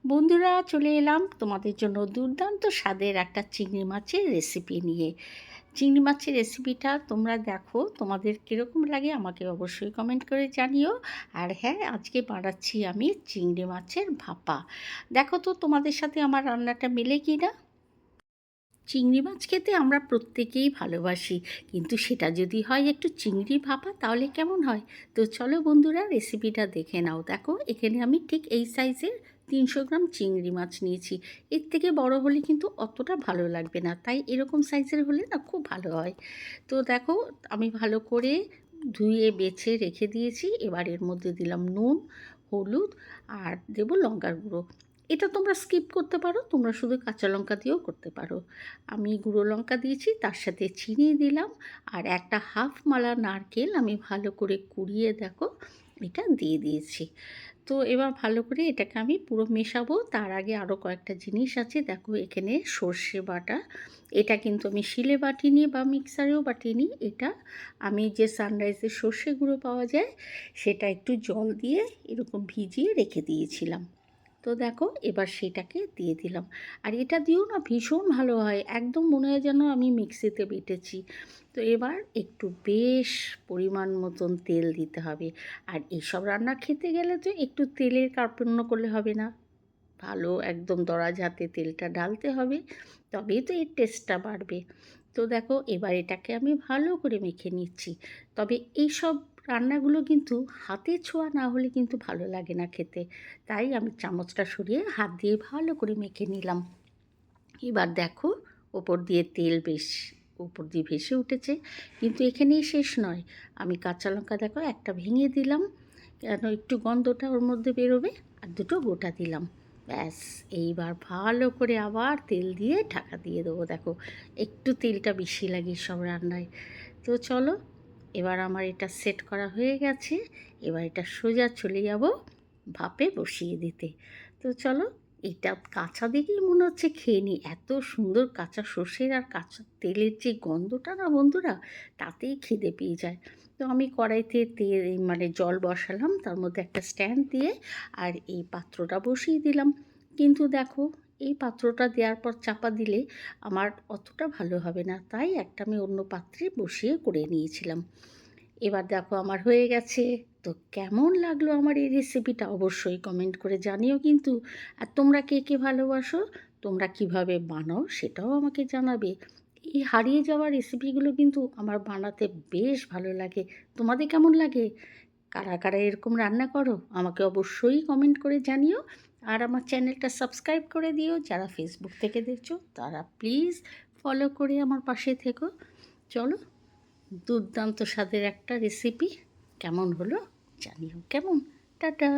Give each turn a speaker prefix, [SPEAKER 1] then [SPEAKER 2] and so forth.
[SPEAKER 1] বন্ধুরা, চলে এলাম তোমাদের জন্য দুর্দান্ত স্বাদের একটা চিংড়ি মাছের রেসিপি নিয়ে। চিংড়ি মাছের রেসিপিটা তোমরা দেখো, তোমাদের কীরকম লাগে আমাকে অবশ্যই কমেন্ট করে জানিও। আর হ্যাঁ, আজকে বানাচ্ছি আমি চিংড়ি মাছের ভাপা। দেখো তো তোমাদের সাথে আমার রান্নাটা মেলে কি না। চিংড়ি মাছ খেতে আমরা প্রত্যেকেই ভালোবাসি, কিন্তু সেটা যদি হয় একটু চিংড়ি ভাপা তাহলে কেমন হয়। তো চলো বন্ধুরা, রেসিপিটা দেখে নাও। দেখো, এখানে আমি ঠিক এই সাইজের 300 গ্রাম চিংড়ি মাছ নিয়েছি। এর থেকে বড় হলে কিন্তু অতটা ভালো লাগবে না, তাই এরকম সাইজের হলে না খুব ভালো হয়। তো দেখো, আমি ভালো করে ধুয়ে বেছে রেখে দিয়েছি। এবার এর মধ্যে দিলাম নুন, হলুদ আর দেবো লঙ্কার গুঁড়ো। এটা তোমরা স্কিপ করতে পারো, তোমরা শুধু কাঁচা লঙ্কা দিয়েও করতে পারো। আমি গুঁড়ো লঙ্কা দিয়েছি, তার সাথে চিনি দিলাম, আর একটা হাফ মালা নারকেল আমি ভালো করে কুড়িয়ে দেখো এটা দিয়ে দিয়েছি। তো এবার ভালো করে এটাকে আমি পুরো মেশাবো। তার আগে আরও কয়েকটা জিনিস আছে। দেখো, এখানে সর্ষে বাটা, এটা কিন্তু আমি শিলে বাটিনি বা মিক্সারেও বাটিনি। এটা আমি যে সানরাইজের সর্ষে গুঁড়ো পাওয়া যায় সেটা একটু জল দিয়ে এরকম ভিজিয়ে রেখে দিয়েছিলাম। তো দেখো, এবার সেটাকে দিয়ে দিলাম। আর এটা দিয়েও না ভীষণ ভালো হয়, একদম মনে হয় যেন আমি মিক্সিতে বেটেছি। তো এবার একটু বেশ পরিমাণ মতন তেল দিতে হবে। আর এইসব রান্না খেতে গেলে তো একটু তেলের কার্পণ্য করলে হবে না, ভালো একদম দরাজ হাতে তেলটা ঢালতে হবে, তবেই তো এর টেস্টটা বাড়বে। তো দেখো, এবার এটাকে আমি ভালো করে মেখে নিচ্ছি। তবে এই সব রান্নাগুলো কিন্তু হাতে ছোঁয়া না হলে কিন্তু ভালো লাগে না খেতে, তাই আমি চামচটা সরিয়ে হাত দিয়ে ভালো করে মেখে নিলাম। এবার দেখো, ওপর দিয়ে তেল বেশ উপর দিয়ে ভেসে উঠেছে, কিন্তু এখানেই শেষ নয়। আমি কাঁচা লঙ্কা দেখো একটা ভেঙে দিলাম, কেন একটু গন্ধটা ওর মধ্যে বেরোবে, আর দুটো গোটা দিলাম। ব্যাস, এইবার ভালো করে আবার তেল দিয়ে ঢাকা দিয়ে দেবো। দেখো, একটু তেলটা বেশি লাগে সব রান্নায়। তো চলো, এবার আমার এটা সেট করা হয়ে গেছে। এবার এটা সোজা চলে যাব ভাপে বসিয়ে দিতে। তো চলো, এটা কাঁচা দেখেই মনে হচ্ছে খেয়ে নিই, এত সুন্দর কাঁচা সর্ষের আর কাঁচা তেলের যে গন্ধটা না বন্ধুরা, তাতেই খিদে পেয়ে যায়। তো আমি কড়াইতে তেল মানে জল বসালাম, তার মধ্যে একটা স্ট্যান্ড দিয়ে আর এই পাত্রটা বসিয়ে দিলাম। কিন্তু দেখো, এই পাত্রটা দেওয়ার পর চাপা দিলে আমার অতটা ভালো হবে না, তাই একটা আমি অন্য পাত্রে বসিয়ে করে নিয়েছিলাম। এবার দেখো আমার হয়ে গেছে। তো কেমন লাগলো আমার এই রেসিপিটা অবশ্যই কমেন্ট করে জানিও কিন্তু। আর তোমরা কে কে ভালোবাসো, তোমরা কিভাবে বানাও সেটাও আমাকে জানাবে। এই হারিয়ে যাওয়া রেসিপিগুলো কিন্তু আমার বানাতে বেশ ভালো লাগে। তোমাদের কেমন লাগে? কারা কারা এরকম রান্না করো আমাকে অবশ্যই কমেন্ট করে জানিও। আর আমার চ্যানেলটা সাবস্ক্রাইব করে দিও। যারা ফেসবুক থেকে দেখছো তারা প্লিজ ফলো করে আমার পাশে থেকো। চলো, দুর্দান্ত স্বাদের একটা রেসিপি কেমন হলো জানিও। কেমন? টাটা।